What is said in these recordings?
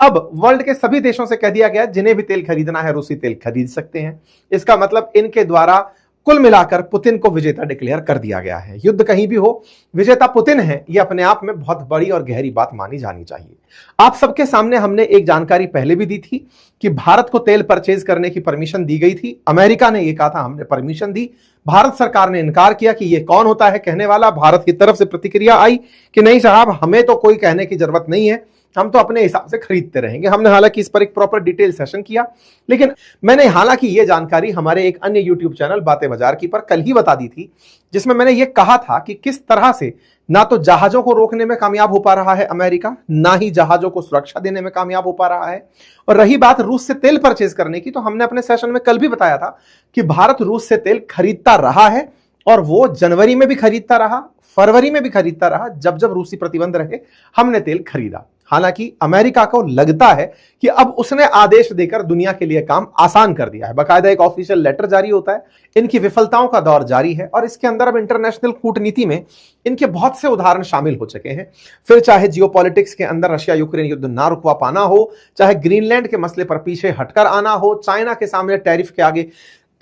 अब वर्ल्ड के सभी देशों से कह दिया गया जिन्हें भी तेल खरीदना है रूसी तेल खरीद सकते हैं। इसका मतलब इनके द्वारा कुल मिलाकर पुतिन को विजेता डिक्लेयर कर दिया गया है। युद्ध कहीं भी हो, विजेता पुतिन है, यह अपने आप में बहुत बड़ी और गहरी बात मानी जानी चाहिए। आप सबके सामने हमने एक जानकारी पहले भी दी थी कि भारत को तेल परचेज करने की परमिशन दी गई थी। अमेरिका ने यह कहा था हमने परमिशन दी, भारत सरकार ने इनकार किया कि यह कौन होता है कहने वाला। भारत की तरफ से प्रतिक्रिया आई कि नहीं साहब, हमें तो कोई कहने की जरूरत नहीं है, हम तो अपने हिसाब से खरीदते रहेंगे। हमने हालांकि इस पर एक प्रॉपर डिटेल सेशन किया, लेकिन मैंने हालांकि यह जानकारी हमारे एक अन्य यूट्यूब चैनल बातें बाजार की पर कल ही बता दी थी, जिसमें मैंने यह कहा था कि किस तरह से ना तो जहाजों को रोकने में कामयाब हो पा रहा है अमेरिका, ना ही जहाजों को सुरक्षा देने में कामयाब हो पा रहा है। और रही बात रूस से तेल परचेज करने की, तो हमने अपने सेशन में कल भी बताया था कि भारत रूस से तेल खरीदता रहा है, और वो जनवरी में भी खरीदता रहा, फरवरी में भी खरीदता रहा। जब जब रूसी प्रतिबंध रहे हमने तेल खरीदा। हालांकि अमेरिका को लगता है कि अब उसने आदेश देकर दुनिया के लिए काम आसान कर दिया है। बाकायदा एक ऑफिशियल लेटर जारी होता है। इनकी विफलताओं का दौर जारी है और इसके अंदर अब इंटरनेशनल कूटनीति में इनके बहुत से उदाहरण शामिल हो चुके हैं। फिर चाहे जियोपॉलिटिक्स के अंदर रशिया यूक्रेन युद्ध ना रुकवा पाना हो, चाहे ग्रीनलैंड के मसले पर पीछे हटकर आना हो, चाइना के सामने टैरिफ के आगे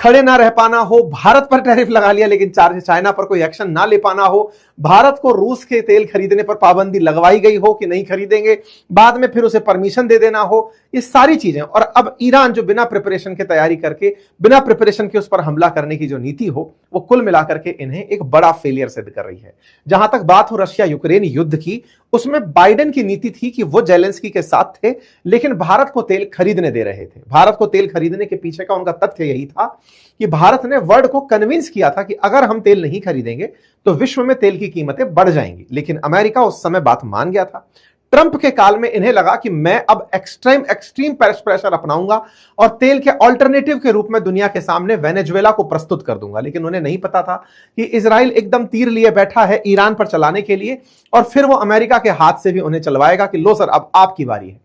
खड़े ना रह पाना हो, भारत पर टैरिफ लगा लिया लेकिन चाइना पर कोई एक्शन ना ले पाना हो, भारत को रूस के तेल खरीदने पर पाबंदी लगवाई गई हो कि नहीं खरीदेंगे, बाद में फिर उसे परमिशन दे देना हो, ये सारी चीजें। और अब ईरान जो बिना प्रिपरेशन के तैयारी करके, बिना प्रिपरेशन के उस पर हमला करने की जो नीति हो, वो कुल मिलाकर के इन्हें एक बड़ा फेलियर सिद्ध कर रही है। जहां तक बात हो रशिया यूक्रेन युद्ध की, उसमें बाइडेन की नीति थी कि वो जेलेंस्की के साथ थे लेकिन भारत को तेल खरीदने दे रहे थे। भारत को तेल खरीदने के पीछे का उनका तथ्य यही था कि भारत ने वर्ल्ड को कन्विंस किया था कि अगर हम तेल नहीं खरीदेंगे तो विश्व में तेल की कीमतें बढ़ जाएंगी। लेकिन अमेरिका उस समय बात मान गया था। ट्रंप के काल में इन्हें लगा कि मैं अब एक्सट्रीम प्रेशर अपनाऊंगा और तेल के ऑल्टरनेटिव के रूप में दुनिया के सामने वेनेजुएला को प्रस्तुत कर दूंगा। लेकिन उन्हें नहीं पता था कि इजराइल एकदम तीर लिए बैठा है ईरान पर चलाने के लिए, और फिर वो अमेरिका के हाथ से भी उन्हें चलवाएगा कि लो सर अब आपकी बारी है।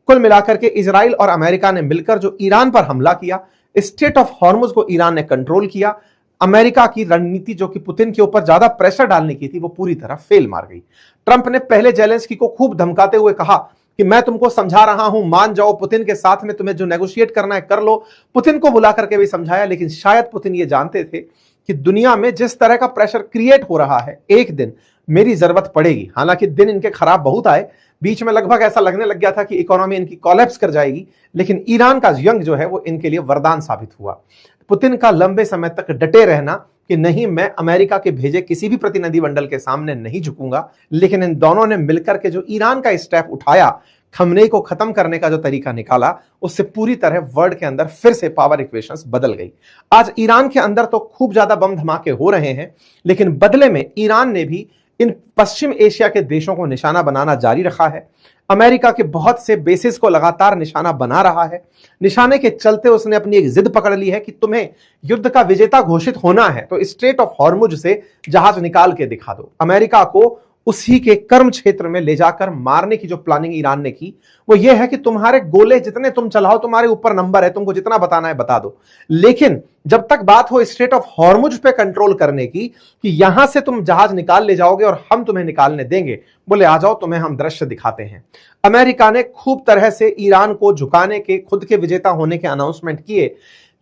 कुल मिलाकर के इजराइल और अमेरिका ने मिलकर जो ईरान पर हमला किया, स्ट्रेट ऑफ हॉर्मुज को ईरान ने कंट्रोल किया। अमेरिका की रणनीति जो कि पुतिन के ऊपर ज्यादा प्रेशर डालने की थी, वो पूरी तरह फेल मार गई। ट्रंप ने पहले जेलेंस्की को खूब धमकाते हुए कहा कि मैं तुमको समझा रहा हूं, मान जाओ, पुतिन के साथ में तुम्हें जो नेगोशिएट करना है कर लो। पुतिन को बुला करके भी समझाया, लेकिन शायद पुतिन ये जानते थे कि दुनिया में जिस तरह का प्रेशर क्रिएट हो रहा है, एक दिन मेरी जरूरत पड़ेगी। हालांकि दिन इनके खराब बहुत आए, बीच में लगभग ऐसा लगने लग गया था कि इकोनॉमी इनकी कोलैप्स कर जाएगी, लेकिन ईरान का जंग जो है वो इनके लिए वरदान साबित हुआ। पुतिन का लंबे समय तक डटे रहना कि नहीं, मैं अमेरिका के भेजे किसी भी प्रतिनिधि मंडल के सामने नहीं झुकूंगा, लेकिन इन दोनों ने मिलकर के जो ईरान का स्टेप उठाया, खमनेई को खत्म करने का जो तरीका निकाला, उससे पूरी तरह वर्ल्ड के अंदर फिर से पावर इक्वेशंस बदल गई। आज ईरान के अंदर तो खूब ज्यादा बम धमाके हो रहे हैं, लेकिन बदले में ईरान ने भी इन पश्चिम एशिया के देशों को निशाना बनाना जारी रखा है। अमेरिका के बहुत से बेसिस को लगातार निशाना बना रहा है। निशाने के चलते उसने अपनी एक जिद पकड़ ली है कि तुम्हें युद्ध का विजेता घोषित होना है तो स्ट्रेट ऑफ हॉर्मुज से जहाज निकाल के दिखा दो। अमेरिका को उसी के कर्म क्षेत्र में ले जाकर मारने की जो प्लानिंग ईरान ने की, वो ये है कि तुम्हारे गोले जितने तुम चलाओ, तुम्हारे ऊपर नंबर है, तुमको जितना बताना है बता दो। लेकिन जब तक बात हो स्ट्रेट ऑफ हॉर्मुज पे कंट्रोल करने की कि यहां से तुम जहाज निकाल ले जाओगे और हम तुम्हें निकालने देंगे, बोले आ जाओ, तुम्हें हम दृश्य दिखाते हैं। अमेरिका ने खूब तरह से ईरान को झुकाने के, खुद के विजेता होने के अनाउंसमेंट किए,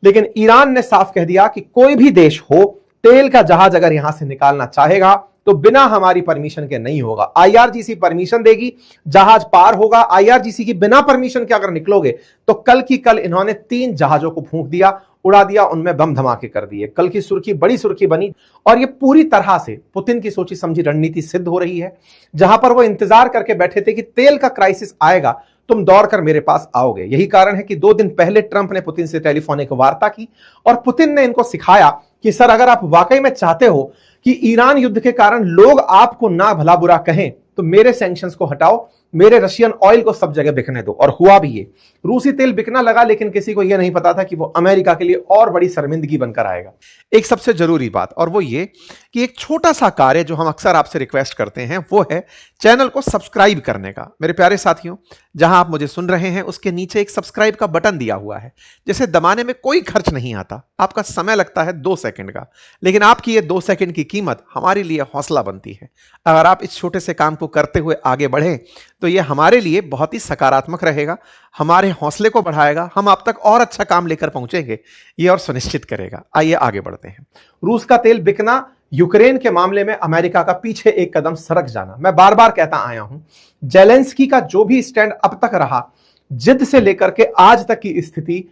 लेकिन ईरान ने साफ कह दिया कि कोई भी देश हो, तेल का जहाज अगर यहां से निकालना चाहेगा तो बिना हमारी परमिशन के नहीं होगा। आईआरजीसी परमिशन देगी, जहाज पार होगा। आईआरजीसी की बिना परमिशन के अगर निकलोगे तो कल की कल इन्होंने 3 जहाजों को फूंक दिया, उड़ा दिया, उनमें बम धमाके कर दिए। कल की सुर्खी बड़ी सुर्खी बनी और ये पूरी तरह से पुतिन की सोची समझी रणनीति सिद्ध हो रही है। जहां पर वो इंतजार करके बैठे थे कि तेल का क्राइसिस आएगा, तुम दौड़ कर मेरे पास आओगे। यही कारण है कि 2 दिन पहले ट्रंप ने पुतिन से टेलीफोनिक वार्ता की और पुतिन ने इनको सिखाया कि सर, अगर आप वाकई में चाहते हो कि ईरान युद्ध के कारण लोग आपको ना भला बुरा कहें तो मेरे सैंक्शंस को हटाओ, मेरे रशियन ऑयल को सब जगह बिकने दो। और हुआ भी ये, रूसी तेल बिकना लगा, लेकिन किसी को यह नहीं पता था कि वो अमेरिका के लिए और बड़ी शर्मिंदगी बनकर आएगा। एक सबसे जरूरी बात और वो ये कि एक छोटा सा कार्य जो हम अक्सर आपसे रिक्वेस्ट करते हैं वो है चैनल को सब्सक्राइब करने का। मेरे प्यारे साथियों, जहां आप मुझे सुन रहे हैं उसके नीचे एक सब्सक्राइब का बटन दिया हुआ है, जिसे दबाने में कोई खर्च नहीं आता। आपका समय लगता है 2 सेकंड का, लेकिन आपकी ये 2 सेकंड की कीमत हमारे लिए हौसला बनती है। अगर आप इस छोटे से काम को करते हुए आगे बढ़े तो ये हमारे लिए बहुत ही सकारात्मक रहेगा, हमारे हौसले को बढ़ाएगा, हम आप तक और अच्छा काम लेकर पहुंचेंगे ये और सुनिश्चित करेगा। आइए आगे बढ़ते हैं। रूस का तेल बिकना, यूक्रेन के मामले में अमेरिका का पीछे एक कदम सरक जाना। मैं बार बार कहता आया हूं, जेलेंस्की का जो भी स्टैंड अब तक रहा, जिद से लेकर के आज तक की स्थिति,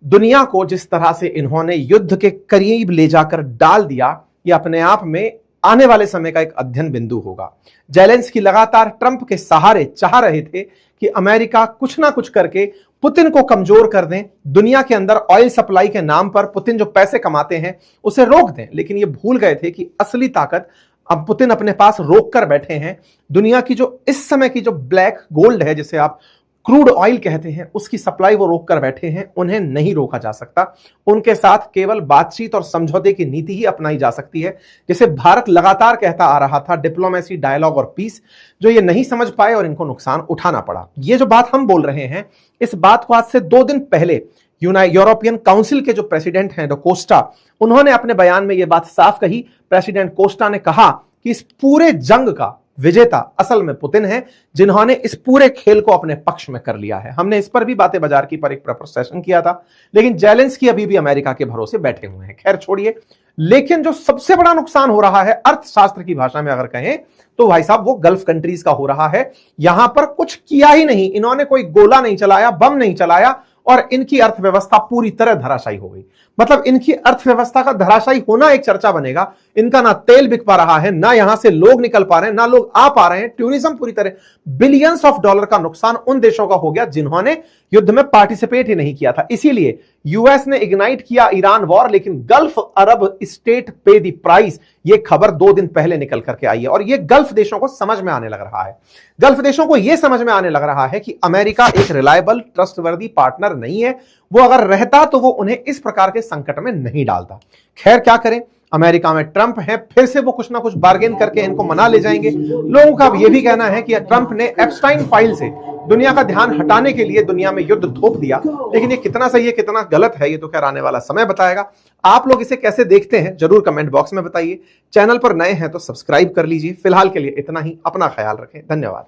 दुनिया को जिस तरह से इन्होंने युद्ध के करीब ले जाकर डाल दिया, यह अपने आप में आने वाले समय का एक अध्ययन बिंदु होगा। जेलेंस्की लगातार ट्रंप के सहारे चाह रहे थे कि अमेरिका कुछ ना कुछ करके पुतिन को कमजोर कर दें, दुनिया के अंदर ऑयल सप्लाई के नाम पर पुतिन जो पैसे कमाते हैं उसे रोक दें। लेकिन ये भूल गए थे कि असली ताकत अब पुतिन अपने पास रोक कर बैठे हैं। दुनिया की जो इस समय की जो ब्लैक गोल्ड है, जिसे आप क्रूड ऑयल कहते हैं, उसकी सप्लाई वो रोक कर बैठे हैं। उन्हें नहीं रोका जा सकता। उनके साथ केवल बातचीत और समझौते की नीति ही अपनाई जा सकती है, जिसे भारत लगातार कहता आ रहा था, डिप्लोमेसी, डायलॉग और पीस, जो ये नहीं समझ पाए और इनको नुकसान उठाना पड़ा। ये जो बात हम बोल रहे हैं, इस बात को आज से 2 दिन पहले यूरोपियन काउंसिल के जो प्रेसिडेंट हैं डो कोस्टा, उन्होंने अपने बयान में यह बात साफ कही। प्रेसिडेंट कोस्टा ने कहा कि इस पूरे जंग का विजेता असल में पुतिन है, जिन्होंने इस पूरे खेल को अपने पक्ष में कर लिया है। हमने इस पर भी बातें बाजार की पर एक प्रॉपर सेशन किया था, लेकिन जेलेंस्की अभी भी अमेरिका के भरोसे बैठे हुए हैं। खैर छोड़िए, लेकिन जो सबसे बड़ा नुकसान हो रहा है अर्थशास्त्र की भाषा में अगर कहें तो भाई साहब वो गल्फ कंट्रीज का हो रहा है। यहां पर कुछ किया ही नहीं, इन्होंने कोई गोला नहीं चलाया, बम नहीं चलाया और इनकी अर्थव्यवस्था पूरी तरह धराशायी हो गई। मतलब इनकी अर्थव्यवस्था का धराशायी होना एक चर्चा बनेगा। इनका ना तेल बिक पा रहा है, ना यहां से लोग निकल पा रहे हैं, ना लोग आ पा रहे हैं। टूरिज्म पूरी तरह, बिलियंस ऑफ डॉलर का नुकसान उन देशों का हो गया जिन्होंने युद्ध में पार्टिसिपेट ही नहीं किया था। इसीलिए यूएस ने इग्नाइट किया ईरान वॉर, लेकिन गल्फ अरब स्टेट पे द प्राइस, ये खबर 2 दिन पहले निकल करके आई है। और ये गल्फ देशों को समझ में आने लग रहा है। गल्फ देशों को यह समझ में आने लग रहा है कि अमेरिका एक रिलायबल, ट्रस्टवर्दी पार्टनर नहीं है। वो अगर रहता तो वो उन्हें इस प्रकार के संकट में नहीं डालता। खैर क्या करें, अमेरिका में ट्रंप है, फिर से वो कुछ ना कुछ बार्गेन करके इनको मना ले जाएंगे। लोगों का यह भी कहना है कि ट्रंप ने एप्स्टाइन फाइल से दुनिया का ध्यान हटाने के लिए दुनिया में युद्ध थोप दिया। लेकिन ये कितना सही है, कितना गलत है, ये तो खैर आने वाला समय बताएगा। आप लोग इसे कैसे देखते हैं जरूर कमेंट बॉक्स में बताइए। चैनल पर नए हैं तो सब्सक्राइब कर लीजिए। फिलहाल के लिए इतना ही। अपना ख्याल रखें। धन्यवाद।